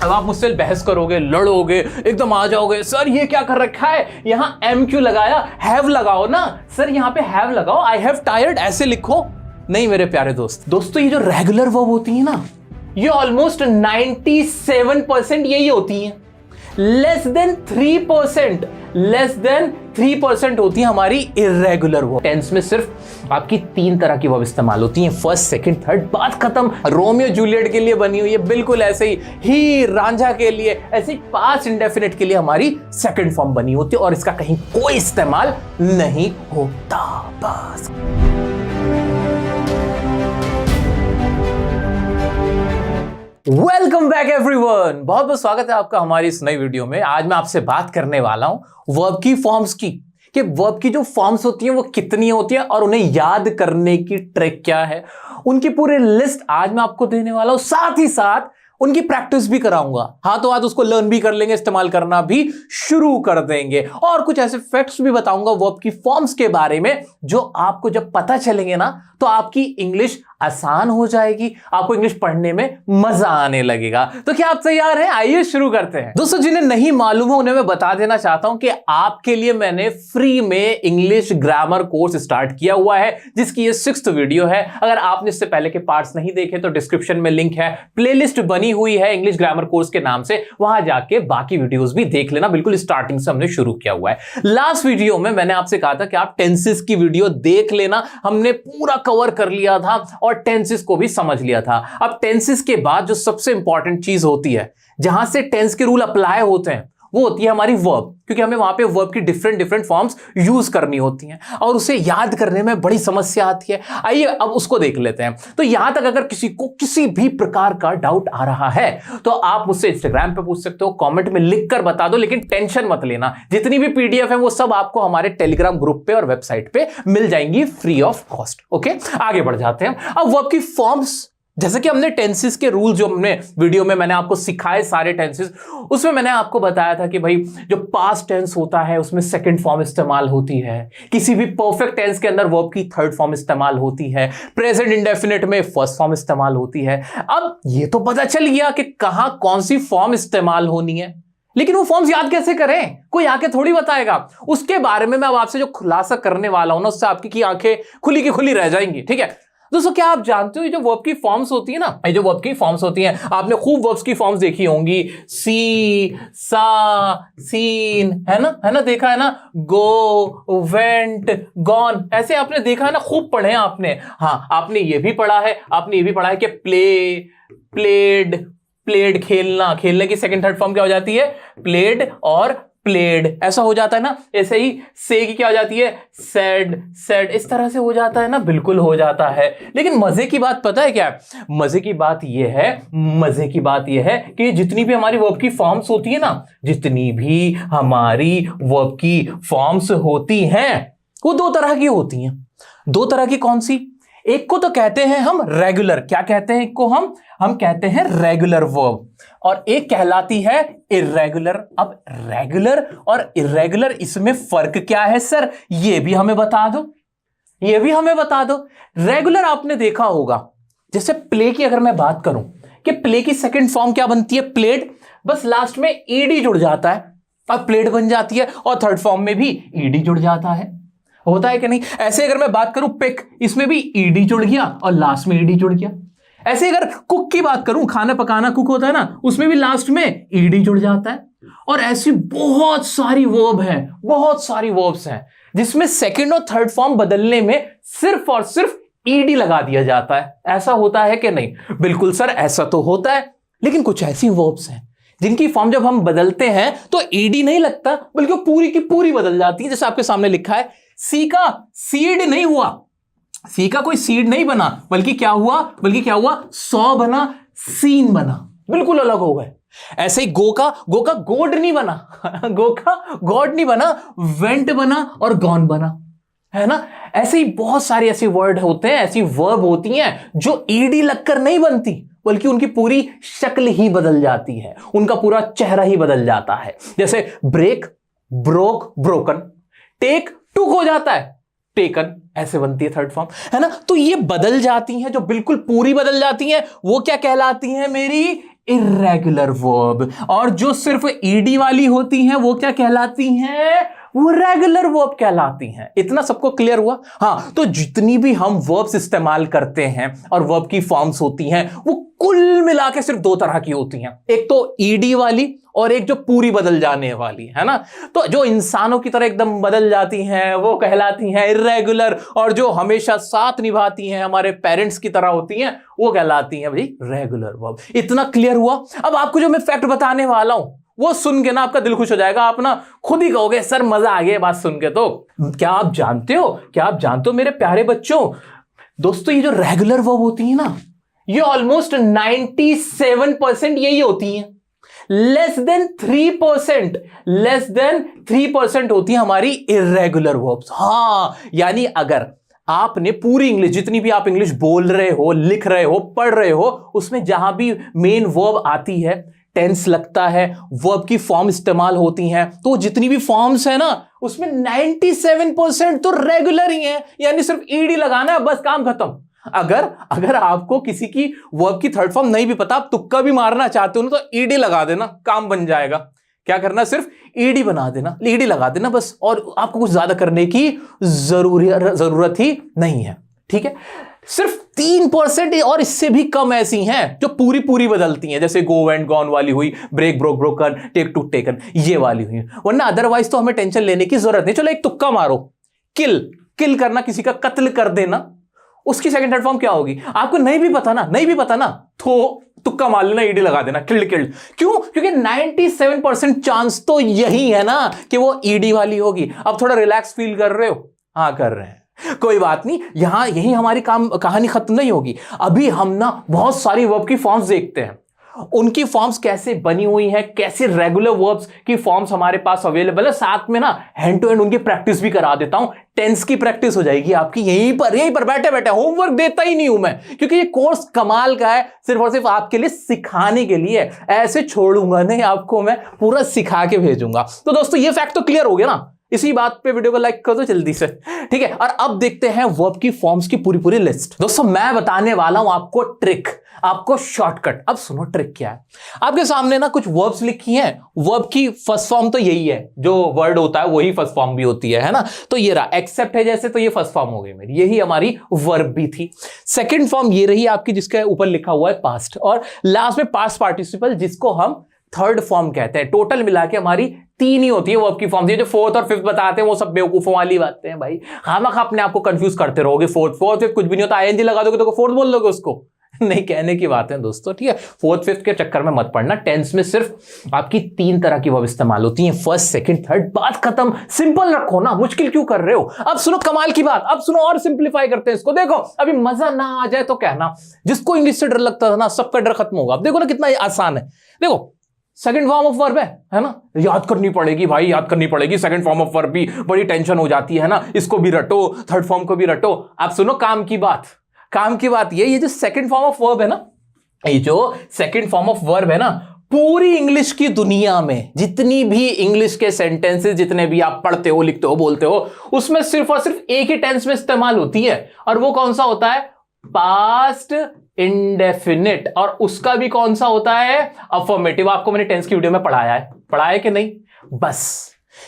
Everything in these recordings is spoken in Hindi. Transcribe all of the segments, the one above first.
अब आप मुझसे बहस करोगे, लड़ोगे, एकदम आ जाओगे, सर ये क्या कर रखा है, यहां एम क्यों लगाया, हैव लगाओ ना सर, यहां पे हैव लगाओ, आई हैव टायर्ड ऐसे लिखो। नहीं मेरे प्यारे दोस्तों, ये जो रेगुलर वर्ब होती है ना, ये ऑलमोस्ट 97% यही होती है। लेस देन 3% होती है हमारी इर्रेगुलर वर्ब। टेंस में सिर्फ आपकी 3 तरह की वर्ब इस्तेमाल होती हैं, फर्स्ट, सेकंड, थर्ड, बात खत्म। रोमियो जूलियट के लिए बनी हुई है, बिल्कुल ऐसे ही रांझा के लिए, ऐसे पास्ट इंडेफिनिट के लिए हमारी सेकंड फॉर्म बनी होती है और इसका कहीं कोई इस्तेमाल नहीं होता। बस वेलकम बैक एवरीवन, बहुत बहुत स्वागत है आपका हमारी इस नई वीडियो में। आज मैं आपसे बात करने वाला हूं वर्ब की फॉर्म्स की, कि वर्ब की जो फॉर्म्स होती हैं वो कितनी होती हैं और उन्हें याद करने की ट्रिक क्या है। उनकी पूरी लिस्ट आज मैं आपको देने वाला हूं, साथ ही साथ उनकी प्रैक्टिस भी कराऊंगा। हाथों हाथ उसको लर्न भी कर लेंगे, इस्तेमाल करना भी शुरू कर देंगे और कुछ ऐसे फैक्ट्स भी बताऊंगा वर्ब की फॉर्म्स के बारे में, जो आपको जब पता चलेंगे ना तो आपकी इंग्लिश आसान हो जाएगी, आपको इंग्लिश पढ़ने में मजा आने लगेगा। तो क्या आप तैयार हैं? आइए शुरू करते हैं। दोस्तों, जिन्हें नहीं मालूम है उन्हें मैं बता देना चाहता हूं कि आपके लिए मैंने फ्री में इंग्लिश ग्रामर कोर्स स्टार्ट किया हुआ है, जिसकी ये 6th वीडियो है। अगर आपने इससे पहले के पार्ट्स नहीं देखे तो डिस्क्रिप्शन में लिंक है, प्लेलिस्ट बनी हुई है इंग्लिश ग्रामर कोर्स के नाम से, वहां जाके बाकी वीडियोस भी देख लेना। बिल्कुल स्टार्टिंग से हमने शुरू किया हुआ है। लास्ट वीडियो में मैंने आपसे कहा था कि आप टेंसेस की वीडियो देख लेना, हमने पूरा कवर कर लिया था और टेंसेस को भी समझ लिया था। अब टेंसेस के बाद जो सबसे इंपॉर्टेंट चीज होती है, जहां से टेंस के रूल अप्लाई होते हैं, वो होती है हमारी वर्ब, क्योंकि हमें वहां पे वर्ब की डिफरेंट फॉर्म्स यूज करनी होती हैं और उसे याद करने में बड़ी समस्या आती है। आइए अब उसको देख लेते हैं। तो यहां तक अगर किसी को किसी भी प्रकार का डाउट आ रहा है तो आप मुझसे इंस्टाग्राम पे पूछ सकते हो, कमेंट में लिखकर बता दो, लेकिन टेंशन मत लेना, जितनी भी पीडीएफ है वो सब आपको हमारे टेलीग्राम ग्रुप पे और वेबसाइट पे मिल जाएंगी फ्री ऑफ कॉस्ट। ओके, आगे बढ़ जाते हैं। अब वर्ब की फॉर्म्स, जैसे कि हमने टेंसेस के रूल जो हमने वीडियो में मैंने आपको सिखाए सारे टेंसेस, उसमें मैंने आपको बताया था कि भाई जो पास्ट टेंस होता है उसमें सेकंड फॉर्म इस्तेमाल होती है, किसी भी परफेक्ट टेंस के अंदर वर्ब की थर्ड फॉर्म इस्तेमाल होती है, प्रेजेंट इंडेफिनिट में फर्स्ट फॉर्म इस्तेमाल होती है। अब ये तो पता चल गया कि कहां कौन सी फॉर्म इस्तेमाल होनी है, लेकिन वो फॉर्म्स याद कैसे करें? कोई आके थोड़ी बताएगा। उसके बारे में मैं अब आपसे जो खुलासा करने वाला हूं ना, उससे आपकी की आंखें खुली की खुली रह जाएंगी। ठीक है दोस्तों, क्या आप जानते हो ये जो वर्ब की फॉर्म्स होती है ना, ये जो वर्ब की फॉर्म्स होती हैं, आपने खूब वर्ब्स की फॉर्म्स देखी होंगी, सी, सा, सीन, है ना, देखा है ना, गो, वेंट, गॉन, ऐसे आपने देखा है ना, खूब पढ़े हैं आपने। हाँ, आपने ये भी पढ़ा है कि प्ले, प्लेड, खेलने की सेकंड थर्ड फॉर्म क्या हो जाती है? प्लेड और प्लेड, ऐसा हो जाता है ना। ऐसे ही से की क्या हो जाती है? सेड, इस तरह से हो जाता है ना, बिल्कुल हो जाता है। लेकिन मजे की बात पता है क्या? मजे की बात यह है कि जितनी भी हमारी वर्ब की फॉर्म्स होती है ना, जितनी भी हमारी वर्ब की फॉर्म्स होती हैं वो 2 तरह की होती हैं। 2 तरह की कौन सी? एक को तो कहते हैं हम रेगुलर, क्या कहते हैं? एक को हम कहते हैं रेगुलर वर्ब, और एक कहलाती है इर्रेगुलर। अब रेगुलर और इर्रेगुलर, इसमें फर्क क्या है सर? ये भी हमें बता दो। रेगुलर आपने देखा होगा, जैसे प्ले की अगर मैं बात करूं कि प्ले की सेकंड फॉर्म क्या बनती है? प्लेड, बस लास्ट में ईडी जुड़ जाता है और प्लेड बन जाती है, और थर्ड फॉर्म में भी ईडी जुड़ जाता है, होता है कि नहीं? ऐसे अगर मैं बात करूं पिक, इसमें भी ईडी जुड़ गया और लास्ट में ईडी जुड़ गया। ऐसे अगर कुक की बात करूं, खाना पकाना, कुक होता है ना, उसमें भी लास्ट में ईडी जुड़ जाता है। और ऐसी बहुत सारी वर्ब्स हैं जिसमें सेकंड और थर्ड फॉर्म बदलने में सिर्फ और सिर्फ ईडी लगा दिया जाता है। ऐसा होता है कि नहीं? बिल्कुल सर, ऐसा तो होता है। लेकिन कुछ ऐसी वर्ब्स हैं जिनकी फॉर्म जब हम बदलते हैं तो ईडी नहीं लगता, बल्कि पूरी की पूरी बदल जाती है। जैसे आपके सामने लिखा है, सी का सीड नहीं हुआ, सी का कोई सीड नहीं बना, बल्कि क्या हुआ? सौ बना, सीन बना, बिल्कुल अलग हो गए। ऐसे ही गो का गोड नहीं बना गो का गॉड नहीं बना, वेंट बना और गॉन बना, है ना। ऐसे ही बहुत सारे ऐसे वर्ड होते हैं, ऐसी वर्ब होती हैं जो ईडी लगकर नहीं बनती, बल्कि उनकी पूरी शक्ल ही बदल जाती है, उनका पूरा चेहरा ही बदल जाता है। जैसे ब्रेक, ब्रोक, ब्रोकन, टेक, टुक हो जाता है, टेकन, ऐसे बनती है थर्ड फॉर्म, है ना। तो ये बदल जाती हैं, जो बिल्कुल पूरी बदल जाती हैं वो क्या कहलाती हैं? मेरी इर्रेगुलर वर्ब। और जो सिर्फ ईडी वाली होती हैं वो क्या कहलाती हैं? वो रेगुलर वर्ब कहलाती हैं। इतना सबको क्लियर हुआ? हाँ, तो जितनी भी हम वर्ब्स इस्तेमाल करते हैं और वर्ब की फॉर्म्स होती हैं वो कुल मिला के सिर्फ दो तरह की होती हैं, एक तो ईडी वाली और एक जो पूरी बदल जाने वाली, है ना। तो जो इंसानों की तरह एकदम बदल जाती हैं वो कहलाती हैं इर्रेगुलर, और जो हमेशा साथ निभाती हैं हमारे पेरेंट्स की तरह होती हैं वो कहलाती हैं भाई रेगुलर वर्ब। इतना क्लियर हुआ? अब आपको जो मैं फैक्ट बताने वाला हूं वो सुन के ना आपका दिल खुश हो जाएगा, आप ना खुद ही कहोगे सर मजा आ गया बात सुन के। तो क्या आप जानते हो मेरे प्यारे बच्चों, दोस्तों ये जो रेगुलर वर्ब होती है ना ये ऑलमोस्ट 97% यही होती हैं। लेस देन 3% होती है हमारी इर्रेगुलर वर्ब्स। हाँ, यानी अगर आपने पूरी इंग्लिश, जितनी भी आप इंग्लिश बोल रहे हो, लिख रहे हो, पढ़ रहे हो, उसमें जहां भी मेन वर्ब आती है, टेंस लगता है, वर्ब की फॉर्म इस्तेमाल होती हैं, तो जितनी भी फॉर्म्स है ना उसमें 97% तो रेगुलर ही है, यानी सिर्फ ईडी लगाना है, बस काम खत्म। अगर आपको किसी की वर्ब की थर्ड फॉर्म नहीं भी पता, आप तुक्का भी मारना चाहते हो ना तो ईडी लगा देना, काम बन जाएगा। क्या करना? सिर्फ ईडी बना देना, ईडी लगा देना बस, और आपको कुछ ज्यादा करने की जरूरत ही नहीं है। ठीक है, सिर्फ 3% और इससे भी कम ऐसी हैं जो पूरी बदलती हैं, जैसे गो एंड गॉन वाली हुई, break broke broken, take took taken, ये वाली हुई। वरना अदरवाइज तो हमें टेंशन लेने की जरूरत नहीं। चलो एक तुक्का मारो, किल करना, किसी का कत्ल कर देना, उसकी सेकंड थर्ड फॉर्म क्या होगी? आपको नहीं भी पता ना तो तुक्का मार लेना, ईडी लगा देना, किल्ड। क्यों? क्योंकि 97% चांस तो यही है ना कि वो ईडी वाली होगी। अब थोड़ा रिलैक्स फील कर रहे हो? हाँ कर रहे हैं, कोई बात नहीं, यहां यही हमारी कहानी खत्म नहीं होगी। अभी हम ना बहुत सारी वर्ब की फॉर्म्स देखते हैं, उनकी फॉर्म्स कैसे बनी हुई हैं, कैसे रेगुलर वर्ब्स की फॉर्म्स हमारे पास अवेलेबल है, साथ में ना हैंड टू हैंड उनकी प्रैक्टिस भी करा देता हूं। टेंस की प्रैक्टिस हो जाएगी आपकी यहीं पर बैठे। होमवर्क देता ही नहीं हूं मैं, क्योंकि ये कोर्स कमाल का है, सिर्फ और सिर्फ आपके लिए सिखाने के लिए। ऐसे छोड़ूंगा नहीं आपको, मैं पूरा सिखा के भेजूंगा। तो दोस्तों ये फैक्ट तो क्लियर हो गया ना? इसी बात पे वीडियो को लाइक कर दो जल्दी से, ठीक है। और अब देखते हैं वर्ब की फॉर्म्स की पूरी लिस्ट। दोस्तों मैं बताने वाला हूं आपको ट्रिक, आपको शॉर्टकट। अब सुनो ट्रिक क्या है। आपके सामने ना कुछ वर्ब्स लिखी हैं, वर्ब की फर्स्ट फॉर्म तो यही है, जो वर्ड होता है वही फर्स्ट फॉर्म भी होती है ना। तो ये रहा, एक्सेप्ट है जैसे, तो ये फर्स्ट फॉर्म हो गई मेरी, यही हमारी वर्ब भी थी। सेकंड फॉर्म ये रही आपकी, जिसके ऊपर लिखा हुआ है पास्ट, और लास्ट में पास्ट पार्टिसिपल, जिसको हम थर्ड फॉर्म कहते हैं। टोटल मिला के हमारी 3 ही होती है वर्ब की फॉर्म। ये जो फोर्थ और फिफ्थ बताते हैं वो सब बेवकूफों वाली बातें हैं भाई, खामखा अपने आप को कंफ्यूज करते रहोगे। फोर्थ फिफ्थ कुछ भी नहीं होता, आईएनजी लगा दोगे तो फोर्थ बोल दोगे उसको। नहीं, कहने की बात है दोस्तों, ठीक है। फोर्थ फिफ्थ के चक्कर में मत पड़ना। टेंस में सिर्फ आपकी 3 तरह की वर्ब इस्तेमाल होती हैं, फर्स्ट सेकंड थर्ड, बात खत्म। सिंपल रखो ना, मुश्किल क्यों कर रहे हो। अब सुनो कमाल की बात, अब सुनो और सिंप्लीफाई करते हैं इसको। देखो अभी मजा ना आ जाए तो कहना, जिसको इंग्लिश से डर लगता था ना, सबका डर खत्म होगा। अब देखो ना कितना आसान है। देखो सेकंड फॉर्म ऑफ वर्ब है ना, याद करनी पड़ेगी भाई, याद करनी पड़ेगी। सेकंड फॉर्म ऑफ वर्ब भी बड़ी टेंशन हो जाती है ना, इसको भी रटो, थर्ड फॉर्म को भी रटो। आप सुनो काम की बात ये जो सेकंड फॉर्म ऑफ वर्ब है ना, ये जो सेकंड फॉर्म ऑफ वर्ब है ना, पूरी इंग्लिश की दुनिया में जितनी भी इंग्लिश के सेंटेंसेस, जितने भी आप पढ़ते हो, लिखते हो, बोलते हो, उसमें सिर्फ और सिर्फ एक ही टेंस में इस्तेमाल होती है, और वो कौन सा होता है? Past indefinite. और उसका भी कौन सा होता है? अफर्मेटिव। आपको मैंने टेंस की वीडियो में पढ़ाया है कि नहीं? बस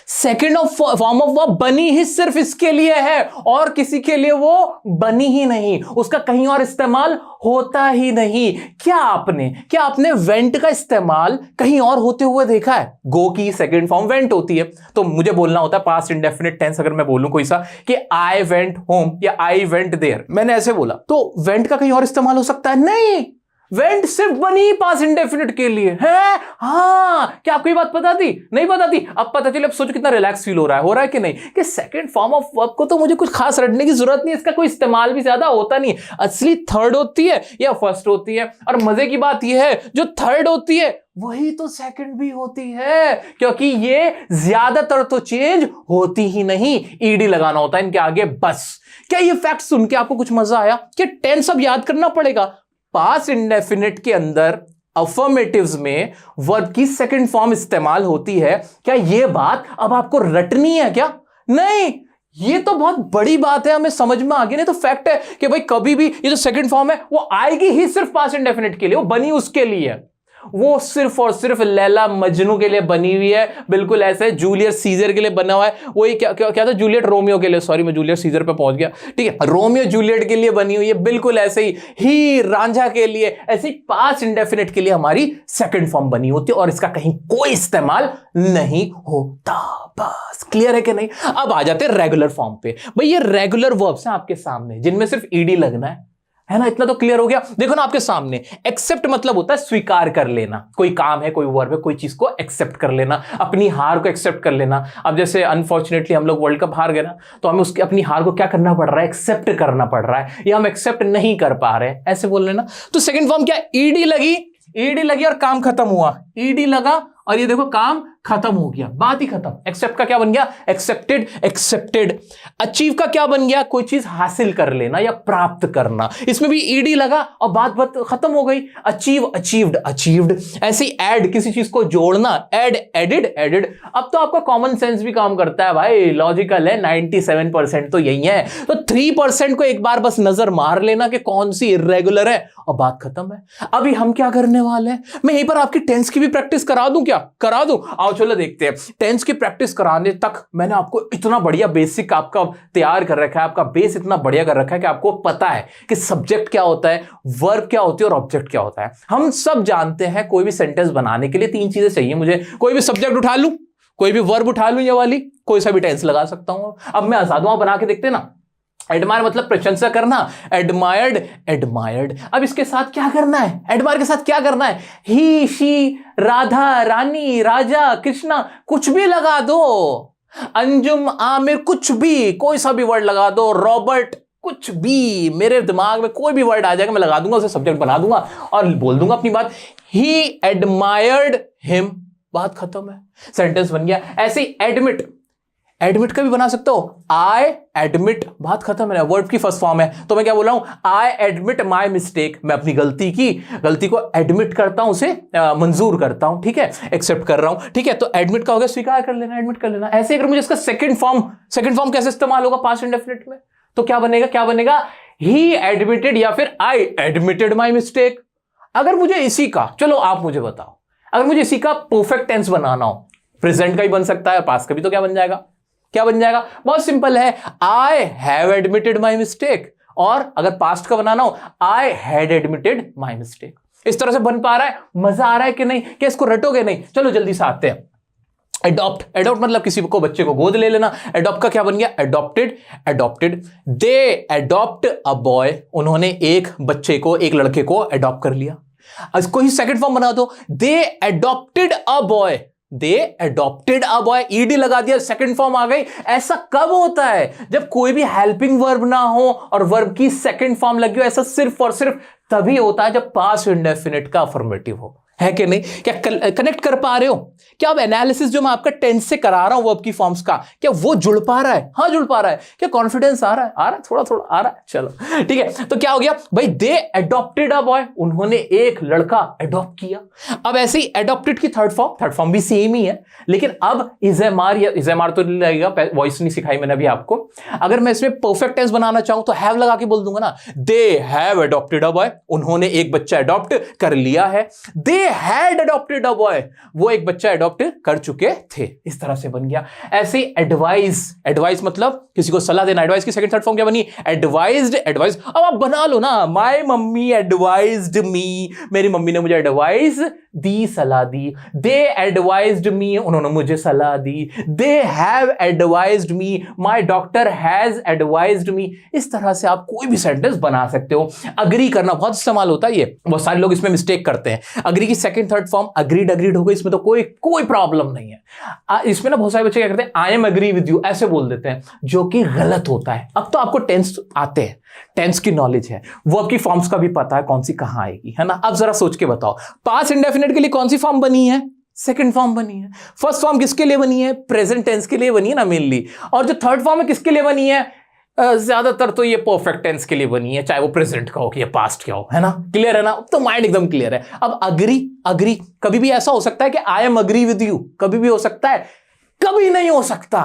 सेकेंड फॉर्म ऑफ वर्ब बनी ही सिर्फ इसके लिए है, और किसी के लिए वो बनी ही नहीं, उसका कहीं और इस्तेमाल होता ही नहीं। क्या आपने वेंट का इस्तेमाल कहीं और होते हुए देखा है? गो की सेकंड फॉर्म वेंट होती है, तो मुझे बोलना होता है पास्ट इंडेफिनिट टेंस। अगर मैं बोलूं कोई सा कि आई वेंट होम या आई वेंट देयर, मैंने ऐसे बोला, तो वेंट का कहीं और इस्तेमाल हो सकता है? नहीं, वेंट सिर्फ बनी पास इंडेफिनिट के लिए है। हाँ, क्या आपको ये बात पता थी? नहीं पता थी? अब पता चले। अब सोचो कितना रिलैक्स फील हो रहा है कि नहीं, कि सेकंड फॉर्म ऑफ वर्ब को तो मुझे कुछ खास रटने की जरूरत नहीं, इसका कोई इस्तेमाल भी ज्यादा होता नहीं। असली थर्ड होती है या फर्स्ट होती है, और मजे की बात यह है जो थर्ड होती है वही तो सेकंड भी होती है, क्योंकि ये ज्यादातर तो चेंज होती ही नहीं, ईडी लगाना होता है इनके आगे बस। क्या ये फैक्ट सुन के आपको कुछ मजा आया? कि टेंस अब याद करना पड़ेगा। पास्ट इंडेफिनिट के अंदर अफर्मेटिव्स में वर्ब की सेकंड फॉर्म इस्तेमाल होती है। क्या यह बात अब आपको रटनी है क्या? नहीं, ये तो बहुत बड़ी बात है, हमें समझ में आ गई। नहीं तो फैक्ट है कि भाई कभी भी ये जो सेकंड फॉर्म है वो आएगी ही सिर्फ पास्ट इंडेफिनिट के लिए, वो बनी उसके लिए। वो सिर्फ और सिर्फ लैला मजनू के लिए बनी हुई है, बिल्कुल ऐसे जूलियस सीजर के लिए बना हुआ है। वही क्या था, जूलियट रोमियो के लिए, सॉरी मैं जूलियस सीजर पे पहुंच गया, ठीक है, रोमियो जूलियट के लिए बनी हुई है, बिल्कुल ऐसे ही रांझा के लिए, ऐसे ही पास्ट इंडेफिनिट के लिए हमारी सेकंड फॉर्म बनी होती है और इसका कहीं कोई इस्तेमाल नहीं होता। बस क्लियर है कि नहीं? अब आ जाते हैं रेगुलर फॉर्म पे। भाई ये रेगुलर वर्ब्स हैं आपके सामने जिनमें सिर्फ ईडी लगना है ना, इतना तो क्लियर हो गया। देखो ना आपके सामने, एक्सेप्ट मतलब होता है स्वीकार कर लेना, कोई काम है, कोई वर्ब है, कोई चीज को एक्सेप्ट कर लेना, अपनी हार को एक्सेप्ट कर लेना। अब जैसे अनफॉर्चुनेटली हम लोग वर्ल्ड कप हार गए ना, तो हमें उसकी अपनी हार को क्या करना पड़ रहा है, एक्सेप्ट करना पड़ रहा है, या हम एक्सेप्ट नहीं कर पा रहे हैं, ऐसे बोल लेना। तो सेकंड फॉर्म क्या, ईडी लगी और काम खत्म हुआ, ईडी लगा और ये देखो काम खत्म हो गया, बात ही खत्म। एक्सेप्ट का क्या बन गया, एक्सेप्टेड। अचीव का क्या बन गया, कोई चीज हासिल कर लेना या प्राप्त करना, इसमें भी ईडी लगा और बात खत्म हो गई। अचीव्ड। ऐसे ऐड, किसी चीज को जोड़ना, एडेड। अब तो आपका कॉमन सेंस भी काम करता है भाई, लॉजिकल है, 97% तो यही है। तो 3% को एक बार बस नजर मार लेना कि कौन सी इर्रेगुलर है और बात खत्म है। अभी हम क्या करने वाले हैं, मैं यहीं पर आपकी टेंस की भी प्रैक्टिस करा दूं, क्या करा दूं? आओ चलो देखते हैं। टेंस की प्रैक्टिस कराने तक मैंने आपको इतना बढ़िया बेसिक आपका तैयार कर रखा है, आपका बेस इतना बढ़िया कर रखा है कि आपको पता है कि सब्जेक्ट क्या होता है, वर्ब क्या होती है और ऑब्जेक्ट क्या होता है। हम सब जानते हैं कोई भी सेंटेंस बनाने के लिए 3 चीजें चाहिए मुझे, कोई भी सब्जेक्ट उठा लूं, कोई भी वर्ब उठा लूं, ये वाली कोई सा भी टेंस लगा सकता हूं। अब मैं आजाद हूं, बना के देखते हैं ना। एडमायर मतलब प्रशंसा करना, एडमायर्ड। अब इसके साथ क्या करना है, एडमायर के साथ क्या करना है, ही, शी, राधा, रानी, राजा, कृष्णा, कुछ भी लगा दो, अंजुम, आमिर, कुछ भी, कोई सा भी वर्ड लगा दो, रॉबर्ट, कुछ भी, मेरे दिमाग में कोई भी वर्ड आ जाएगा, मैं लगा दूंगा, उसे सब्जेक्ट बना दूंगा और बोल दूंगा अपनी बात, ही एडमायर्ड हिम, बात खत्म है, सेंटेंस बन गया। ऐसे ही एडमिट का भी बना सकते हो, आई एडमिट, बात खत्म है, वर्ड की फर्स्ट फॉर्म है। तो मैं क्या बोल रहा हूं, आई एडमिट माई मिस्टेक, मैं अपनी गलती को एडमिट करता हूं, उसे मंजूर करता हूं, ठीक है, एक्सेप्ट कर रहा हूं, ठीक है। तो एडमिट का हो गया स्वीकार कर लेना, एडमिट कर लेना। ऐसे अगर मुझे इसका सेकंड फॉर्म कैसे इस्तेमाल होगा पास्ट इंडेफिनिट में, तो क्या बनेगा, ही एडमिटेड या फिर आई एडमिटेड माई मिस्टेक। अगर मुझे इसी का, चलो आप मुझे बताओ, अगर मुझे इसी का परफेक्ट टेंस बनाना हो, प्रेजेंट का ही बन सकता है, पास्ट का भी, तो क्या बन जाएगा, बहुत सिंपल है, I have admitted my mistake. और अगर पास्ट का बनाना हो, I had admitted my mistake. इस तरह से बन पा रहा है, मजा आ रहा है कि नहीं, क्या इसको रटोगे नहीं? चलो जल्दी से आते हैं। एडॉप्ट मतलब किसी को, बच्चे को गोद ले लेना। एडॉप्ट का क्या बन गया, adopted. They adopt a boy, उन्होंने एक बच्चे को, एक लड़के को एडॉप्ट कर लिया। इसको ही सेकंड फॉर्म बना दो, दे एडॉप्टेड अ बॉय, ईडी लगा दिया, सेकंड फॉर्म आ गई। ऐसा कब होता है, जब कोई भी हेल्पिंग वर्ब ना हो और वर्ब की सेकंड फॉर्म लगी हो। ऐसा सिर्फ और सिर्फ तभी होता है जब पास्ट इंडेफिनिट का अफर्मेटिव हो, है कि नहीं? क्या कनेक्ट कर पा रहे हो? क्या अब एनालिसिस जो मैं आपका टेंस से करा रहा हूं वर्ब की फॉर्म्स का, क्या वो जुड़ पा रहा है? हाँ जुड़ पा रहा है। क्या कॉन्फिडेंस आ रहा है? थोड़ा आ रहा है। चलो ठीक है, तो क्या हो गया भाई, दे एडॉप्टेड अ बॉय, उन्होंने एक लड़का एडॉप्ट किया। अब ऐसे ही एडॉप्टेड की थर्ड फॉर्म भी सेम ही है, लेकिन अब इज़ेमार तो नहीं लगेगा, वॉइस नहीं सिखाई मैंने अभी आपको। अगर मैं इसमें परफेक्ट टेंस बनाना चाहूं तो हैव लगा के बोल दूंगा ना, they have adopted a boy, उन्होंने एक बच्चा एडॉप्ट कर लिया है। They had adopted a boy, वो एक बच्चा एडॉप्ट कर चुके थे। इस तरह से बन गया। ऐसे एडवाइस मतलब किसी को सलाह देना। एडवाइस की सेकंड थर्ड फॉर्म क्या बनी, एडवाइज्ड। अब आप बना लो ना, माय मम्मी एडवाइज्ड मी, मेरी मम्मी ने मुझे एडवाइस दी, सलाह दी। दे एडवाइज्ड मी, उन्होंने मुझे सलाह दी। They have advised me, my doctor has advised me. इस तरह से आप कोई भी सेंटेंस बना सकते हो। अग्री करना बहुत इस्तेमाल होता है, ये बहुत सारे लोग इसमें मिस्टेक करते हैं। अग्री की सेकंड थर्ड फॉर्म अग्रीड हो गई, इसमें तो कोई प्रॉब्लम नहीं है। इसमें ना बहुत सारे बच्चे क्या करते हैं, I am agree with you ऐसे बोल देते हैं, जो कि गलत होता है। अब तो आपको टेंस आते हैं, टेंस की नॉलेज है, वर्ब की फॉर्म्स का भी पता है कौन सी कहां आएगी, है ना। अब जरा सोच के बताओ, पास्ट इंडेफिनिट के लिए कौन सी फॉर्म बनी है, सेकंड फॉर्म बनी है। फर्स्ट फॉर्म किसके लिए बनी है, प्रेजेंट टेंस के लिए बनी है ना मेनली। और जो थर्ड फॉर्म है किसके लिए बनी है, ज्यादातर तो ये परफेक्ट टेंस के लिए बनी है, चाहे वो प्रेजेंट का हो कि पास्ट का हो, है ना। क्लियर है ना, तो माइंड एकदम क्लियर है। अब अग्री कभी भी ऐसा हो सकता है कि I am agree with you, कभी भी हो सकता है, कभी नहीं हो सकता।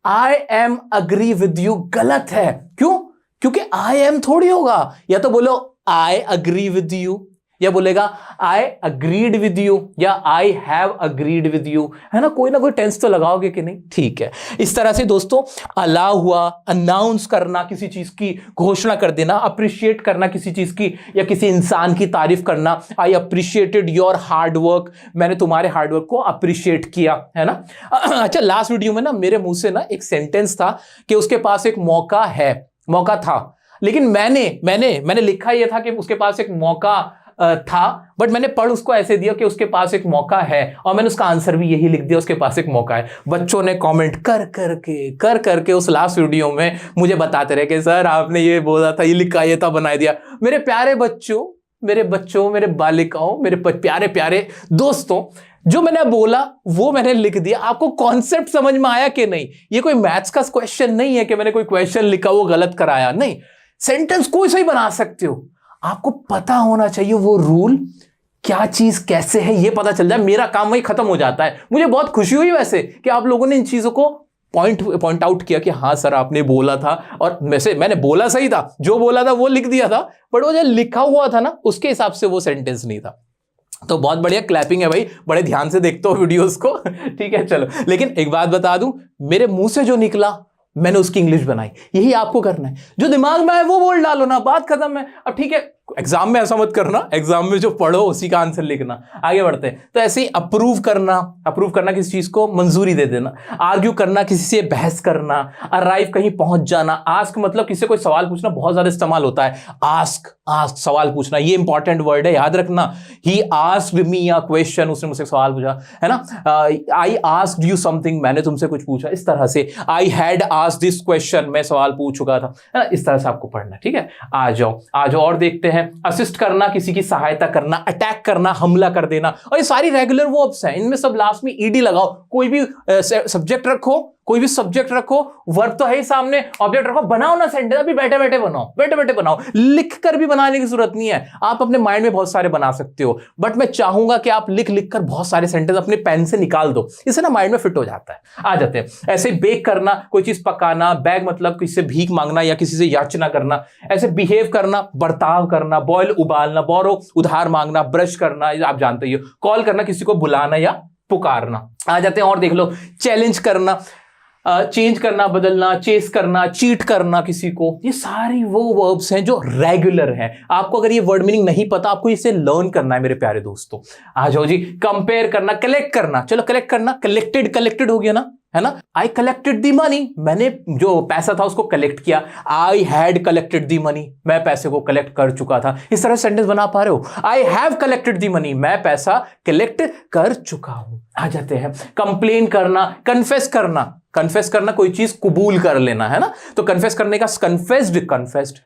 I am agree with you गलत है, क्यों? क्योंकि आई एम थोड़ी होगा, या तो बोलो आई अग्री विद यू, या बोलेगा आई अग्रीड विद यू या I have agreed with you, है ना, कोई ना कोई टेंस तो लगाओगे कि नहीं। ठीक है, इस तरह से दोस्तों अलाउ हुआ, अनाउंस करना, किसी चीज की घोषणा कर देना, अप्रिशिएट करना किसी चीज की या किसी इंसान की तारीफ करना, I appreciated your hard work, मैंने तुम्हारे हार्ड वर्क को अप्रिशिएट किया, है ना। अच्छा, लास्ट वीडियो में ना मेरे मुंह से ना एक सेंटेंस था कि उसके पास एक मौका था, लेकिन मैंने लिखा यह था कि उसके पास एक मौका था, बट मैंने पढ़ उसको ऐसे दिया कि उसके पास एक मौका है, और मैंने उसका आंसर भी यही लिख दिया, उसके पास एक मौका है। बच्चों ने कमेंट कर करके उस लास्ट वीडियो में मुझे बताते रहे कि सर आपने ये बोला था, ये लिखा, ये था, बना दिया। मेरे प्यारे बच्चों, मेरे बालिकाओं, मेरे प्यारे प्यारे दोस्तों, जो मैंने बोला वो मैंने लिख दिया। आपको कॉन्सेप्ट समझ में आया कि नहीं? ये कोई मैथ्स का क्वेश्चन नहीं है कि मैंने कोई क्वेश्चन लिखा वो गलत कराया, नहीं, सेंटेंस कोई सही बना सकते हो। आपको पता होना चाहिए वो रूल, क्या चीज कैसे है, ये पता चल जाए, मेरा काम वही खत्म हो जाता है। मुझे बहुत खुशी हुई वैसे कि आप लोगों ने इन चीजों को पॉइंट आउट किया कि हाँ सर आपने बोला था, और वैसे मैंने बोला सही था, जो बोला था वो लिख दिया था, बट वो जो लिखा हुआ था ना उसके हिसाब से वो सेंटेंस नहीं था। तो बहुत बढ़िया, क्लैपिंग है भाई, बड़े ध्यान से देखते हो वीडियोस को। ठीक है, चलो, लेकिन एक बात बता दूं, मेरे मुंह से जो निकला मैंने उसकी इंग्लिश बनाई, यही आपको करना है। जो दिमाग में है वो बोल डालो ना, बात खत्म है। अब ठीक है, एग्जाम में ऐसा मत करना, एग्जाम में जो पढ़ो उसी का आंसर लिखना। आगे बढ़ते हैं। तो ऐसे ही अप्रूव करना किसी चीज को मंजूरी दे देना, आर्ग्यू करना, किसी से बहस करना, अराइव कहीं पहुंच जाना, आस्क मतलब किसी से कोई सवाल पूछना, बहुत ज्यादा इस्तेमाल होता है आस्क सवाल पूछना, ये इंपॉर्टेंट वर्ड है, याद रखना। He asked me a question, उसने मुझसे सवाल पूछा, है ना। आई आस्क्ड यू समथिंग, मैंने तुमसे कुछ पूछा, इस तरह से। I had asked this question, मैं सवाल पूछ चुका था, है ना। इस तरह से आपको पढ़ना, ठीक है। आ जाओ और देखते हैं। असिस्ट करना, किसी की सहायता करना, अटैक करना, हमला कर देना, और ये सारी रेगुलर वर्ब्स हैं, इनमें सब लास्ट में ईडी लगाओ। कोई भी सब्जेक्ट रखो, वर्ब तो है ही सामने, ऑब्जेक्ट रखो, बनाओ ना सेंटेंस, अभी बैठे बैठे बनाओ, लिख कर भी बनाने की जरूरत नहीं है, आप अपने माइंड में बहुत सारे बना सकते हो, बट मैं चाहूंगा कि आप लिख कर बहुत सारे सेंटेंस अपने पेन से निकाल दो, इससे ना माइंड में फिट हो जाता है। आ जाते हैं ऐसे, बेक करना, कोई चीज पकाना, बैग मतलब किसी से भीख मांगना या किसी से याचना करना, ऐसे बिहेव करना, बर्ताव करना, बॉयल उबालना, बोरो उधार मांगना, ब्रश करना, आप जानते ही हो, कॉल करना, किसी को बुलाना या पुकारना। आ जाते हैं और देख लो, चैलेंज करना, चेंज करना, बदलना, चेस करना, चीट करना किसी को, ये सारी वो वर्ब्स हैं जो रेगुलर हैं। आपको अगर ये वर्ड मीनिंग नहीं पता, आपको इसे लर्न करना है मेरे प्यारे दोस्तों। आ जाओ जी, कंपेयर करना, कलेक्ट करना, चलो कलेक्ट करना, कलेक्टेड हो गया ना, है ना। आई कलेक्टेड दी मनी, मैंने जो पैसा था उसको कलेक्ट किया। I had collected the money, मैं पैसे को कलेक्ट कर चुका था। इस तरह सेंटेंस बना पा रहे हो। I have collected the money, मैं पैसा कलेक्ट कर चुका हूं। आ जाते हैं, कंप्लेन करना, कन्फेस करना, कोई चीज कबूल कर लेना, है ना। तो कन्फेस करने का कन्फेस्ड,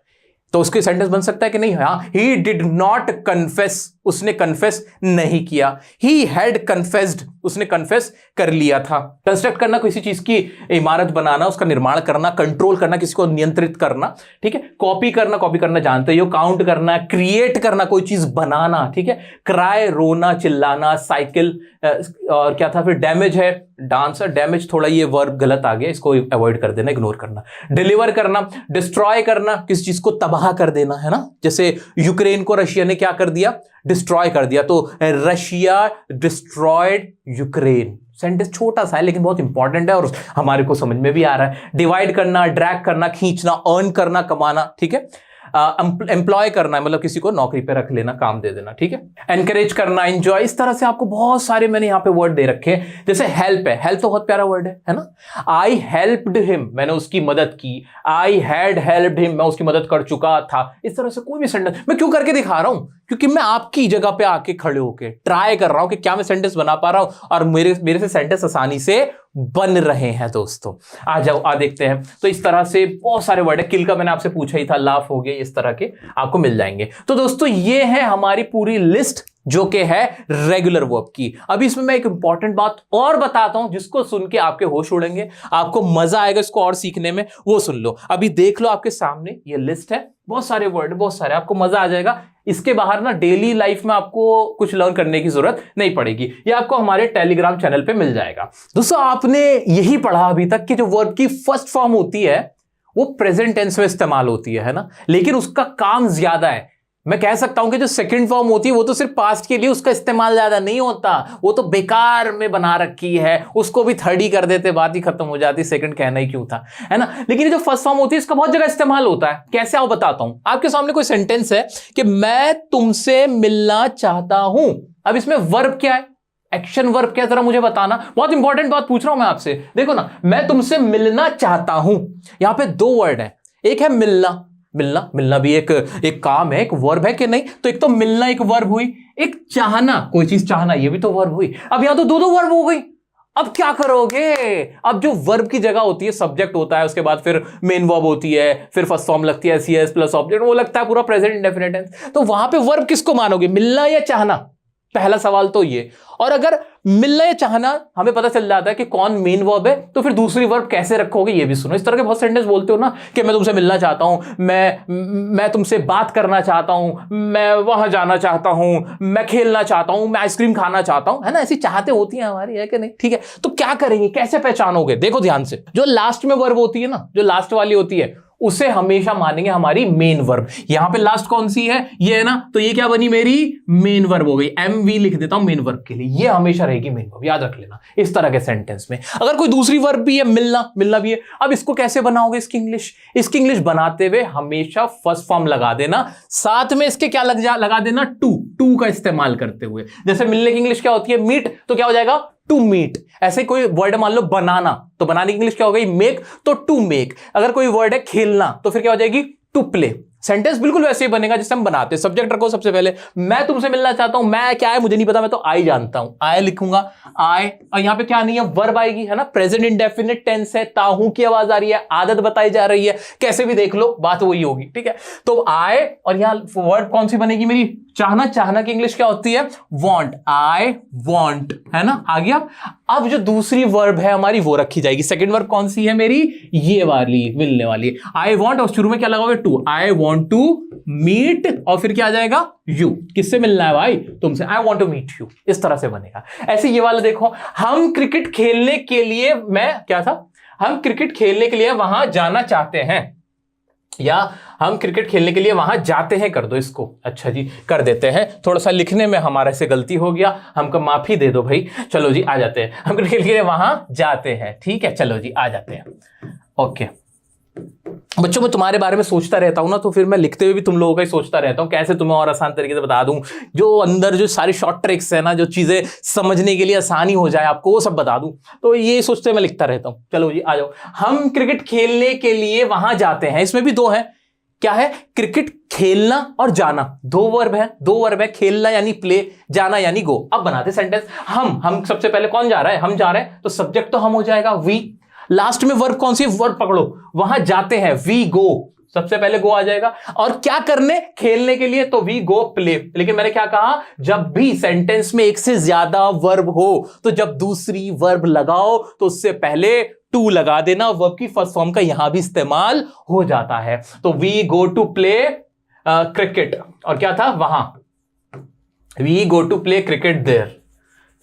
तो उसके सेंटेंस बन सकता है कि नहीं। हाँ, ही डिड नॉट कन्फेस, उसने कन्फेस नहीं किया। ही हैड कन्फेस्ड, उसने कन्फेस कर लिया था। कंस्ट्रक्ट करना, किसी चीज की इमारत बनाना, उसका निर्माण करना, कंट्रोल करना, किसी को नियंत्रित करना, ठीक है। कॉपी करना जानते हो, काउंट करना, क्रिएट करना, कोई चीज बनाना, ठीक है। क्राई, रोना, चिल्लाना, साइकिल, और क्या था फिर, डैमेज है, डांसर, डैमेज थोड़ा ये वर्ब गलत आ गया, इसको अवॉइड कर देना, इग्नोर करना। डिलीवर करना, डिस्ट्रॉय करना, किसी चीज को तबाह कर देना, है ना। जैसे यूक्रेन को रशिया ने क्या कर दिया, डिस्ट्रॉय कर दिया, तो रशिया डिस्ट्रॉयड यूक्रेन। सेंटेंस छोटा सा है लेकिन बहुत इंपॉर्टेंट है और हमारे को समझ में भी आ रहा है। डिवाइड करना, ड्रैग करना, खींचना, अर्न करना, कमाना, ठीक है। एम्प्लॉय करना है, मतलब किसी को नौकरी पे रख लेना, काम दे देना, ठीक है। एनकरेज करना, एंजॉय, इस तरह से आपको बहुत सारे मैंने यहां पे वर्ड दे रखे हैं। जैसे हेल्प है, हेल्प तो बहुत प्यारा वर्ड है ना। आई हेल्प्ड हिम, मैंने उसकी मदद की। आई हैड हेल्प्ड हिम, मैं उसकी मदद कर चुका था। इस तरह से कोई भी सेंटेंस मैं क्यों करके दिखा रहा हूं, क्योंकि मैं आपकी जगह पे आके खड़े होके ट्राई कर रहा हूं कि क्या मैं सेंटेंस बना पा रहा हूं, और मेरे से सेंटेंस आसानी से बन रहे हैं दोस्तों। आ जाओ देखते हैं। तो इस तरह से बहुत सारे वर्ड है। किल का मैंने आपसे पूछा ही था, लाफ हो गए, इस तरह के आपको मिल जाएंगे। तो दोस्तों ये है हमारी पूरी लिस्ट जो कि है रेगुलर वर्ब की। अभी इसमें मैं एक इंपॉर्टेंट बात और बताता हूं जिसको सुन के आपके होश उड़ेंगे, आपको मजा आएगा इसको और सीखने में, वो सुन लो। अभी देख लो आपके सामने ये लिस्ट है, बहुत सारे वर्ड, बहुत सारे, आपको मजा आ जाएगा। इसके बाहर ना डेली लाइफ में आपको कुछ लर्न करने की जरूरत नहीं पड़ेगी, ये आपको हमारे टेलीग्राम चैनल पे मिल जाएगा। दोस्तों आपने यही पढ़ा अभी तक कि जो वर्ब की फर्स्ट फॉर्म होती है वो प्रेजेंट टेंस में इस्तेमाल होती है ना, लेकिन उसका काम ज्यादा है। मैं कह सकता हूं कि जो सेकंड फॉर्म होती है वो तो सिर्फ पास्ट के लिए, उसका इस्तेमाल ज्यादा नहीं होता, वो तो बेकार में बना रखी है, उसको भी थर्ड ही कर देते, बात ही खत्म हो जाती, सेकंड कहना ही क्यों था, है ना। लेकिन ये जो फर्स्ट फॉर्म होती है इसका बहुत जगह इस्तेमाल होता है। कैसे आओ बताता हूं। आपके सामने कोई सेंटेंस है कि मैं तुमसे मिलना चाहता हूं। अब इसमें वर्ब क्या है, एक्शन वर्ब क्या है, जरा मुझे बताना। बहुत इंपॉर्टेंट बात पूछ रहा हूं मैं आपसे। देखो ना, मैं तुमसे मिलना चाहता हूं, यहां पे दो वर्ड है। एक है मिलना, मिलना भी एक काम है, एक वर्ब है कि नहीं। तो एक तो मिलना एक वर्ब हुई, एक चाहना, कोई चीज चाहना, ये भी तो वर्ब हुई। अब यहां तो दो वर्ब हो गई। अब क्या करोगे। अब जो वर्ब की जगह होती है सब्जेक्ट होता है, उसके बाद फिर मेन वर्ब होती है, फिर फर्स्ट फॉर्म लगती है सीएस प्लस ऑब्जेक्ट, वो लगता है पूरा प्रेजेंट इंडेफिनिट टेंस। तो वहां पे वर्ब किसको मानोगे, मिलना या चाहना, पहला सवाल तो ये। और अगर मिलना या चाहना हमें पता चल जाता है कि कौन मेन वर्ब है, तो फिर दूसरी वर्ब कैसे रखोगे ये भी सुनो। इस तरह के बहुत सेंटेंस बोलते हो ना कि मैं तुमसे मिलना चाहता हूं, मैं तुमसे बात करना चाहता हूं, मैं वहां जाना चाहता हूं, मैं खेलना चाहता हूं, मैं आइसक्रीम खाना चाहता हूं, है ना। ऐसी चाहते होती हैं हमारी, है कि नहीं। ठीक है, तो क्या करेंगे, कैसे पहचानोगे। देखो ध्यान से, जो लास्ट में वर्ब होती है ना, जो लास्ट वाली होती है, उसे हमेशा मानेंगे हमारी मेन वर्ब। यहां पे लास्ट कौन सी है, ये है ना, तो ये क्या बनी, मेरी मेन वर्ब हो गई। MV लिख देता हूं मेन वर्ब के लिए, ये हमेशा रहेगी मेन वर्ब, याद रख लेना इस तरह के सेंटेंस में। अगर कोई दूसरी वर्ब भी है, मिलना भी है, अब इसको कैसे बनाओगे, इसकी इंग्लिश बनाते हुए हमेशा फर्स्ट फॉर्म लगा देना, साथ में इसके क्या लगा देना, टू का इस्तेमाल करते हुए। जैसे मिलने की इंग्लिश क्या होती है, मीट, तो क्या हो जाएगा, टू मीट। ऐसे कोई वर्ड मान लो बनाना, तो बनाने की इंग्लिश क्या हो गई, मेक, तो टू मेक। अगर कोई वर्ड है खेलना, तो फिर क्या हो जाएगी, टू प्ले। सेंटेंस बिल्कुल वैसे ही बनेगा जैसे हम बनाते हैं। सब्जेक्ट रखो सबसे पहले, मैं तुमसे मिलना चाहता हूं, मैं क्या है मुझे नहीं पता, मैं तो आई जानता हूं, आई लिखूंगा, आई। और यहां पे क्या नहीं है, वर्ब आएगी, है ना, प्रेजेंट इंडेफिनिट टेंस है, ताहू की आवाज आ रही है, आदत बताई जा रही है, कैसे भी देख लो बात वही होगी। ठीक है, तो आई, और यहां वर्ड कौन सी बनेगी मेरी, चाहना की इंग्लिश क्या होती है, वांट, आई वांट, है ना, आ गया। अब जो दूसरी वर्ब है हमारी वो रखी जाएगी। सेकंड वर्ब कौन सी है मेरी, ये वाली, मिलने वाली, आई वांट, और शुरू में क्या लगाओगे, to, I want to meet, और फिर क्या आ जाएगा, यू। किससे मिलना है भाई, तुमसे, I want to meet you. इस तरह से बनेगा। ऐसे ये वाला देखो, हम क्रिकेट खेलने के लिए, मैं क्या था, हम क्रिकेट खेलने के लिए वहां जाना चाहते हैं, या हम क्रिकेट खेलने के लिए वहां जाते हैं, कर दो इसको। अच्छा जी, कर देते हैं। थोड़ा सा लिखने में हमारे से गलती हो गया, हमको माफी दे दो भाई। चलो जी, आ जाते हैं, हम क्रिकेट के लिए वहां जाते हैं। ठीक है, चलो जी, आ जाते हैं। ओके बच्चों, मैं तुम्हारे बारे में सोचता रहता हूं ना, तो फिर मैं लिखते हुए भी तुम लोगों का ही सोचता रहता हूं, कैसे तुम्हें और आसान तरीके से बता दूं, जो अंदर जो सारी शॉर्ट ट्रिक्स है ना, जो चीजें समझने के लिए आसानी हो जाए आपको, वो सब बता दूं। तो ये सोचते मैं लिखता रहता हूं। चलो जी, आ जाओ। हम क्रिकेट खेलने के लिए वहां जाते हैं, इसमें भी दो है, क्या है, क्रिकेट खेलना और जाना, दो वर्ब है, खेलना यानी प्ले, जाना यानी गो। अब बनाते सेंटेंस। हम सबसे पहले कौन जा रहा है, हम जा रहे हैं, तो सब्जेक्ट तो हम हो जाएगा, वी। लास्ट में वर्ब कौन सी, वर्ब पकड़ो, वहां जाते हैं, वी गो, सबसे पहले गो आ जाएगा। और क्या करने, खेलने के लिए, तो वी गो प्ले। लेकिन मैंने क्या कहा, जब भी सेंटेंस में एक से ज्यादा वर्ब हो, तो जब दूसरी वर्ब लगाओ तो उससे पहले टू लगा देना। वर्ब की फर्स्ट फॉर्म का यहां भी इस्तेमाल हो जाता है। तो we go to play cricket, और क्या था वहां, we go to play cricket there.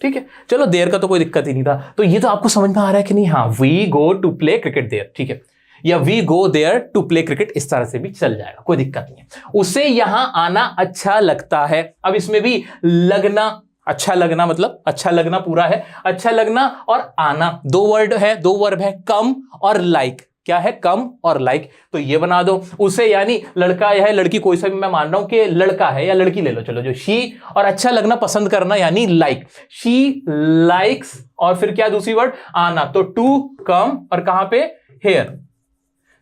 ठीक है, चलो देयर का तो कोई दिक्कत ही नहीं था। तो ये तो आपको समझ में आ रहा है कि नहीं, हाँ, we go to play cricket there, ठीक है, या we go there to play cricket, इस तरह से भी चल जाएगा, कोई दिक्कत नहीं है। उसे यहां आना अच्छा लगता है। अब इसमें भी लगना, अच्छा लगना मतलब अच्छा लगना पूरा है, अच्छा लगना और आना, दो वर्ब है, कम और लाइक। क्या है, कम और लाइक, तो ये बना दो। उसे यानी लड़का या लड़की, कोई सा भी मैं मान रहा हूं कि लड़का है या लड़की ले लो, चलो जो शी, और अच्छा लगना पसंद करना यानी लाइक, शी लाइक्स, और फिर क्या दूसरी वर्ड, आना, तो टू कम, और कहां पे, हेयर।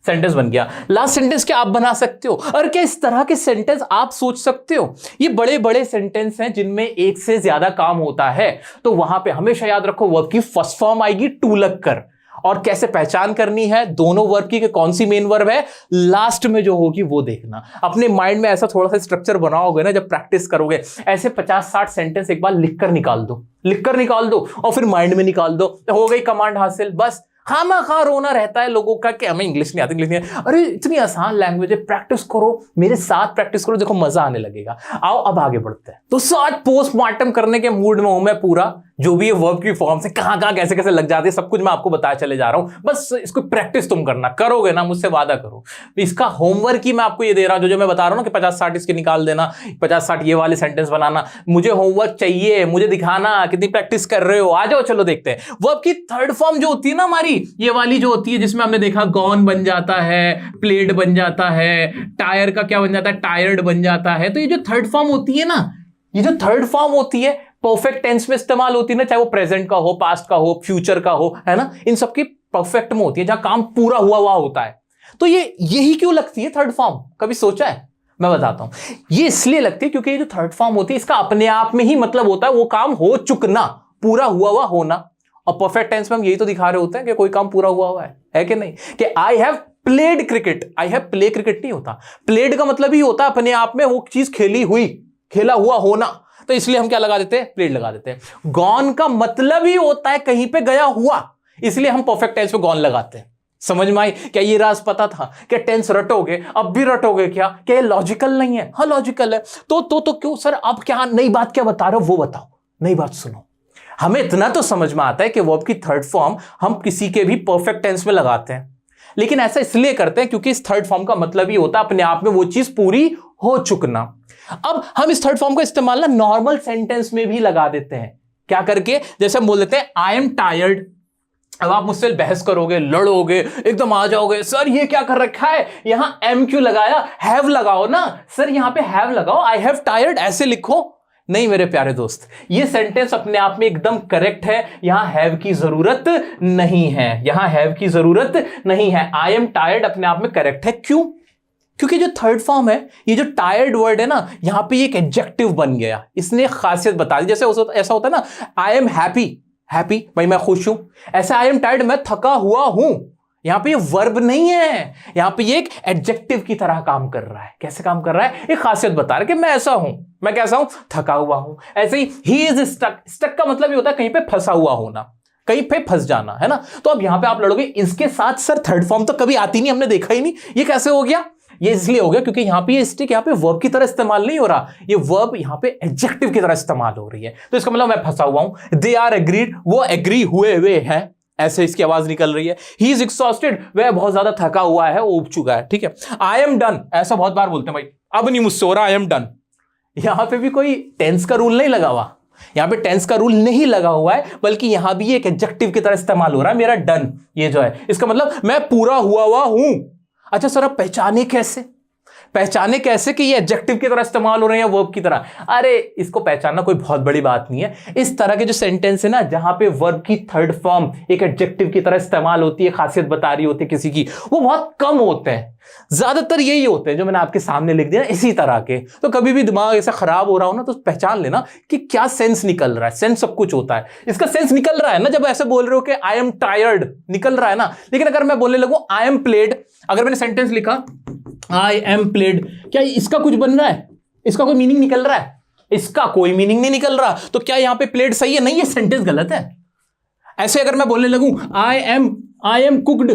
सेंटेंस बन गया। लास्ट सेंटेंस क्या आप बना सकते हो, और क्या इस तरह के सेंटेंस आप सोच सकते हो। ये बड़े बड़े सेंटेंस हैं जिनमें एक से ज्यादा काम होता है, तो वहां पे हमेशा याद रखो वर्ब की फर्स्ट फॉर्म आएगी टू लगकर। और कैसे पहचान करनी है दोनों वर्ब की कि कौन सी मेन वर्ब है, लास्ट में जो होगी वो देखना। अपने माइंड में ऐसा थोड़ा सा स्ट्रक्चर बनाओगे ना, जब प्रैक्टिस करोगे, ऐसे 50-60 सेंटेंस एक बार लिखकर निकाल दो और फिर माइंड में निकाल दो, हो गई कमांड हासिल। बस खामा रोना रहता है लोगों का कि हमें इंग्लिश नहीं आती, अरे इतनी आसान लैंग्वेज है, प्रैक्टिस करो, मेरे साथ प्रैक्टिस करो, देखो मजा आने लगेगा। आओ अब आगे बढ़ते हैं। तो 60 पोस्टमार्टम करने के मूड में हूं मैं पूरा, जो भी ये वर्ब की फॉर्म्स है, कहां कहां कैसे कैसे लग जाती है, सब कुछ मैं आपको बताया चले जा रहा हूं। बस इसको प्रैक्टिस तुम करना, करोगे ना, मुझसे वादा करो। इसका होमवर्क ही मैं आपको ये दे रहा हूं, जो मैं बता रहा हूं ना कि 50-60 इसके निकाल देना, 50-60 ये वाले सेंटेंस बनाना। मुझे होमवर्क चाहिए, मुझे दिखाना कितनी प्रैक्टिस कर रहे हो। आ जाओ, चलो देखते हैं। वर्ब की थर्ड फॉर्म जो होती है ना हमारी, ये वाली जो होती है, जिसमें हमने देखा गॉन बन जाता है, प्लेड बन जाता है, टायर का क्या बन जाता है, टायर्ड बन जाता है। तो ये जो थर्ड फॉर्म होती है ना, ये जो थर्ड फॉर्म होती है परफेक्ट टेंस में इस्तेमाल होती है ना, चाहे वो प्रेजेंट का हो, पास्ट का हो, फ्यूचर का हो, है ना, इन सबकी परफेक्ट में होती है, जहां काम पूरा हुआ हुआ होता है। तो ये यही क्यों लगती है थर्ड फॉर्म, कभी सोचा है? मैं बताता हूं। ये इसलिए लगती है क्योंकि ये जो थर्ड फॉर्म होती है, इसका अपने आप में ही मतलब होता है वो काम हो चुकना, पूरा हुआ हुआ होना। और परफेक्ट टेंस में हम यही तो दिखा रहे होते हैं कि कोई काम पूरा हुआ हुआ है कि नहीं। कि I have played cricket, I have play cricket नहीं होता, प्लेड का मतलब ही होता है अपने आप में वो चीज खेली हुई, खेला हुआ होना। तो इसलिए हम क्या लगा देते हैं, प्लेड लगा देते हैं। गॉन का मतलब ही होता है कहीं पे गया हुआ, इसलिए हम परफेक्ट टेंस पे गॉन लगाते हैं। समझ में आई? क्या ये राज पता था? क्या टेंस रटोगे, अब भी रटोगे? क्या ये लॉजिकल नहीं है? हाँ लॉजिकल है। तो क्यों सर, अब क्या नई बात क्या बता रहे हो, वो बताओ, नई बात सुनो। हमें इतना तो समझ में आता है कि वर्ब की थर्ड फॉर्म हम किसी के भी परफेक्ट टेंस में लगाते हैं, लेकिन ऐसा इसलिए करते हैं क्योंकि इस थर्ड फॉर्म का मतलब ही होता है अपने आप में वो चीज पूरी हो चुकना। अब हम इस थर्ड फॉर्म का इस्तेमाल ना नॉर्मल सेंटेंस में भी लगा देते हैं। क्या करके? जैसे हम बोल देते हैं आई एम टायर्ड। अब आप मुझसे बहस करोगे, लड़ोगे, एकदम आ जाओगे, सर ये क्या कर रखा है, यहां एम क्यों लगाया, हैव लगाओ ना सर, यहां पे हैव लगाओ, आई हैव टायर्ड ऐसे लिखो। नहीं मेरे प्यारे दोस्त, ये सेंटेंस अपने आप में एकदम करेक्ट है, यहां हैव की जरूरत नहीं है, यहां हैव की जरूरत नहीं है। आई एम टायर्ड अपने आप में करेक्ट है। क्यों? क्योंकि जो थर्ड फॉर्म है, ये जो टायर्ड वर्ड है ना, यहां पे एक एडजेक्टिव बन गया, इसने एक खासियत बता दी। जैसे ऐसा होता है ना, आई एम हैप्पी, हैप्पी भाई मैं खुश हूं, ऐसे आई एम टायर्ड मैं थका हुआ हूं। यहां पे ये वर्ब नहीं है, यहां पे ये एक एडजेक्टिव की तरह काम कर रहा है। कैसे काम कर रहा है? एक खासियत बता रहा है कि मैं ऐसा हूं, मैं कैसा हूं, थका हुआ हूं। ऐसे ही इज स्टक, स्टक का मतलब ये होता है कहीं पे फंसा हुआ होना, कहीं पे फंस जाना, है ना। तो अब यहां पे आप लड़ोगे, इसके साथ सर थर्ड फॉर्म तो कभी आती नहीं, हमने देखा ही नहीं, ये कैसे हो गया? ये इसलिए हो गया क्योंकि यहां पे ये स्टिक यहां पे वर्ब की तरह इस्तेमाल नहीं हो रहा, ये वर्ब यहां पे एडजेक्टिव की तरह इस्तेमाल हो रही है। तो इसका मतलब मैं फंसा हुआ हूं, दे आर एग्रीड, वो एग्री हुए हुए हैं, ऐसे इसकी आवाज निकल रही है। ही इज एक्सॉस्टेड, वह बहुत ज्यादा थका हुआ है, ऊब चुका है। ठीक है। आई एम डन, ऐसा बहुत बार बोलते हैं भाई, अब नहीं मुझसे हो रहा, आई एम डन। यहां पे भी कोई टेंस का रूल नहीं लगा हुआ, यहां पे टेंस का रूल नहीं लगा हुआ है, बल्कि यहां भी एक एडजेक्टिव की तरह इस्तेमाल हो रहा है मेरा डन, ये जो है इसका मतलब मैं पूरा हुआ हूं। अच्छा सर, अब पहचाने कैसे? पहचाने कैसे कि ये एडजेक्टिव की तरह इस्तेमाल हो रहे हैं वर्ब की तरह? अरे इसको पहचानना कोई बहुत बड़ी बात नहीं है। इस तरह के जो सेंटेंस है ना, जहां पे वर्ब की थर्ड फॉर्म एक एडजेक्टिव की तरह इस्तेमाल होती है, खासियत बता रही होती है किसी की, वो बहुत कम होते हैं। ज्यादातर यही होते हैं जो मैंने आपके सामने लिख दिया इसी तरह के। तो कभी भी दिमाग ऐसा खराब हो रहा हो ना, तो पहचान लेना कि क्या सेंस निकल रहा है। सेंस सब कुछ होता है, इसका सेंस निकल रहा है ना, जब ऐसे बोल रहे हो कि आई एम टायर्ड, निकल रहा है ना। लेकिन अगर मैं बोलने लगूं आई एम प्लेड, अगर मैंने सेंटेंस लिखा आई एम प्लेड, क्या इसका कुछ बन रहा है? इसका कोई मीनिंग निकल रहा है? इसका कोई मीनिंग नहीं निकल रहा। तो क्या यहां पे प्लेड सही है? नहीं, ये सेंटेंस गलत है। ऐसे अगर मैं बोलने लगूं आई एम कुक्ड,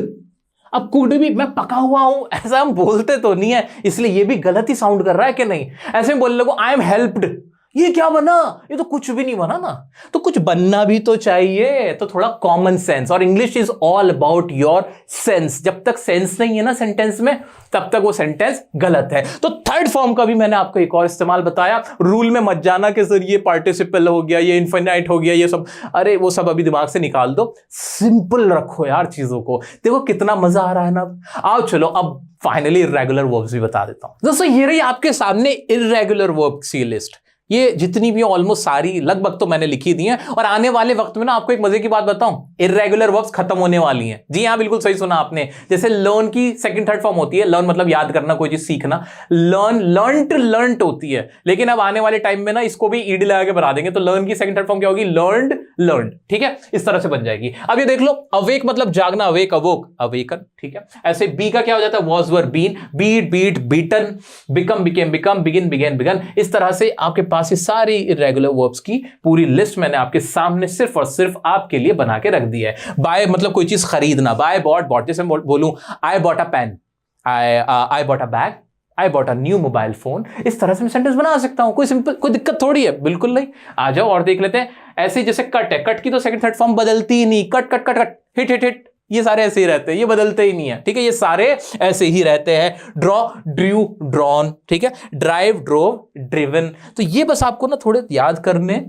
अब कुक्ड भी मैं पका हुआ हूं, ऐसा हम बोलते तो नहीं है, इसलिए ये भी गलत ही साउंड कर रहा है कि नहीं। ऐसे में बोलने लगूं आई एम हेल्प्ड, ये क्या बना? ये तो कुछ भी नहीं बना ना। तो कुछ बनना भी तो चाहिए, तो थोड़ा कॉमन सेंस। और English is all about your sense. जब तक सेंस नहीं है ना सेंटेंस में, तब तक वो सेंटेंस गलत है। तो थर्ड फॉर्म का भी मैंने आपको एक और इस्तेमाल बताया। रूल में मत जाना कि सर ये पार्टिसिपल हो गया, ये इनफिनाइट हो गया, ये सब, अरे वो सब अभी दिमाग से निकाल दो। सिंपल रखो यार चीजों को। देखो कितना मजा आ रहा है ना। आओ चलो अब फाइनली इर्रेगुलर वर्ब्स भी बता देता हूं। दोस्तों ये रही आपके सामने इर्रेगुलर वर्ब्स की लिस्ट। ये जितनी भी ऑलमोस्ट सारी लगभग तो मैंने लिखी दी है। और आने वाले वक्त में ना आपको एक मजे की बात बताऊं, इर्रेगुलर वर्ब्स खत्म होने वाली हैं। जी हाँ, बिल्कुल सही सुना आपने। जैसे लर्न की सेकंड थर्ड फॉर्म होती है, लर्न मतलब याद करना, कोई चीज सीखना। लर्नड होती है, लेकिन अब आने वाले टाइम में ना इसको भी ईडी लगा के बना देंगे। तो लर्न की सेकंड थर्ड फॉर्म क्या होगी? लर्नड। ठीक है, इस तरह से बन जाएगी। अब ये देख लो, अवेक मतलब जागना, अवेक अवोक, अवेकन। ठीक है, ऐसे बी का क्या हो जाता है? Was were been, beat beaten, become became become, begin began begun. इस तरह से आपके पास ये सारी इर्रेगुलर वर्ब्स की पूरी लिस्ट मैंने आपके सामने सिर्फ और सिर्फ आपके लिए बना के रख दी है। बाय मतलब कोई चीज खरीदना, बाय बॉट। जैसे बोलूं I bought a pen, I bought a bag, I bought a new mobile phone. इस तरह से मैं सेंटेंस बना सकता हूं। कोई सिंपल, कोई दिक्कत थोड़ी है, बिल्कुल नहीं। आ जाओ और देख लेते हैं। ऐसे ही जैसे कट है, कट की तो सेकंड थर्ड फॉर्म बदलती ही नहीं, cut cut cut cut, hit hit hit, ये सारे ऐसे ही रहते हैं, ये बदलते ही नहीं है, ठीक है, ये सारे ऐसे ही रहते हैं। ड्रॉ, ड्रू, ड्रॉन, ठीक है, ड्राइव, ड्रोव, ड्रिवन। तो ये बस आपको ना थोड़े याद करने,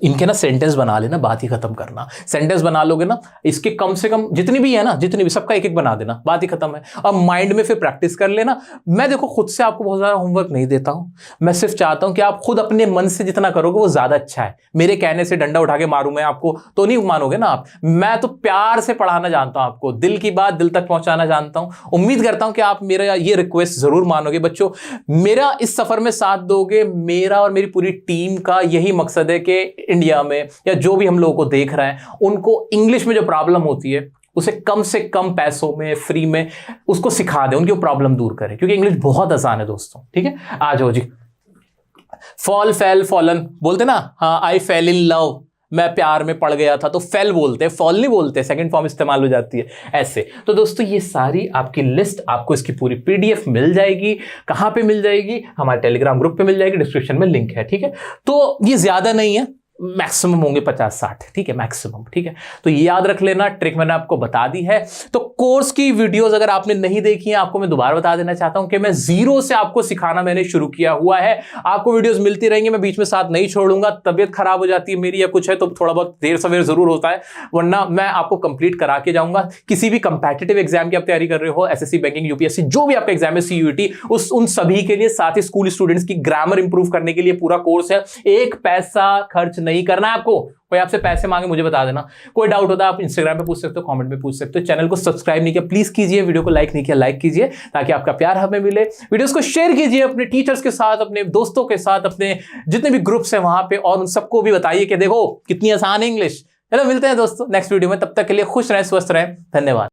इनके ना सेंटेंस बना लेना, बात ही खत्म करना। सेंटेंस बना लोगे ना, इसके कम से कम जितनी भी है ना, जितनी भी, सबका एक एक बना देना, बात ही खत्म है। अब माइंड में फिर प्रैक्टिस कर लेना। मैं देखो खुद से आपको बहुत ज्यादा होमवर्क नहीं देता हूं, मैं सिर्फ चाहता हूं कि आप खुद अपने मन से जितना करोगे वो ज्यादा अच्छा है। मेरे कहने से डंडा उठा के मारूं मैं आपको तो नहीं मानोगे ना आप। मैं तो प्यार से पढ़ाना जानता हूं, आपको दिल की बात दिल तक पहुंचाना जानता हूं। उम्मीद करता हूं कि आप मेरा ये रिक्वेस्ट जरूर मानोगे बच्चों, मेरा इस सफर में साथ दोगे। मेरा और मेरी पूरी टीम का यही मकसद है कि इंडिया में या जो भी हम लोगों को देख रहे हैं, उनको इंग्लिश में जो प्रॉब्लम होती है उसे कम से कम पैसों में, फ्री में उसको सिखा दें, उनकी वो प्रॉब्लम दूर करें, क्योंकि इंग्लिश बहुत आसान है दोस्तों, ठीक है। आ जाओ जी। फॉल, फेल, फॉलन बोलते ना, हाँ, आई फेल इन लव, मैं प्यार में पड़ गया था, तो फेल बोलते हैं, फॉल नहीं बोलते, सेकंड फॉर्म इस्तेमाल हो जाती है ऐसे। तो दोस्तों ये सारी आपकी लिस्ट, आपको इसकी पूरी पीडीएफ मिल जाएगी। कहां पे मिल जाएगी? हमारे टेलीग्राम ग्रुप पे मिल जाएगी, डिस्क्रिप्शन में लिंक है, ठीक है। तो ये ज्यादा नहीं है, मैक्सिमम होंगे 50-60, ठीक है, मैक्सिमम, ठीक है। तो ये याद रख लेना, ट्रिक मैंने आपको बता दी है। तो कोर्स की वीडियोस अगर आपने नहीं देखी है, आपको मैं दोबारा बता देना चाहता हूं कि मैं जीरो से आपको सिखाना मैंने शुरू किया हुआ है। आपको वीडियोस मिलती रहेंगी, मैं बीच में साथ नहीं छोड़ूंगा। तबियत खराब हो जाती है मेरी या कुछ है तो थोड़ा बहुत देर सवेर जरूर होता है, वरना मैं आपको कंप्लीट करा के जाऊंगा। किसी भी कंपेटिटिव एग्जाम की आप तैयारी कर रहे हो, एसएससी, बैंकिंग, यूपीएससी, जो भी आपका एग्जाम है, सीयूईटी, उन सभी के लिए, साथ ही स्कूल स्टूडेंट्स की ग्रामर इंप्रूव करने के लिए पूरा कोर्स है। एक पैसा खर्च नहीं करना है आपको। कोई आपसे पैसे मांगे मुझे बता देना, कोई डाउट होता है आप इंस्टाग्राम पे पूछ सकते हो, कमेंट में पूछ सकते हो। चैनल को सब्सक्राइब नहीं किया प्लीज कीजिए, वीडियो को लाइक नहीं किया लाइक कीजिए, ताकि आपका प्यार हमें मिले। वीडियोस को शेयर कीजिए अपने टीचर्स के साथ, अपने दोस्तों के साथ, अपने जितने भी ग्रुप्स हैं वहां पे, और उन सबको भी बताइए कि देखो कितनी आसान है इंग्लिश। चलो मिलते हैं दोस्तों नेक्स्ट वीडियो में, तब तक के लिए खुश रहें, स्वस्थ रहें, धन्यवाद।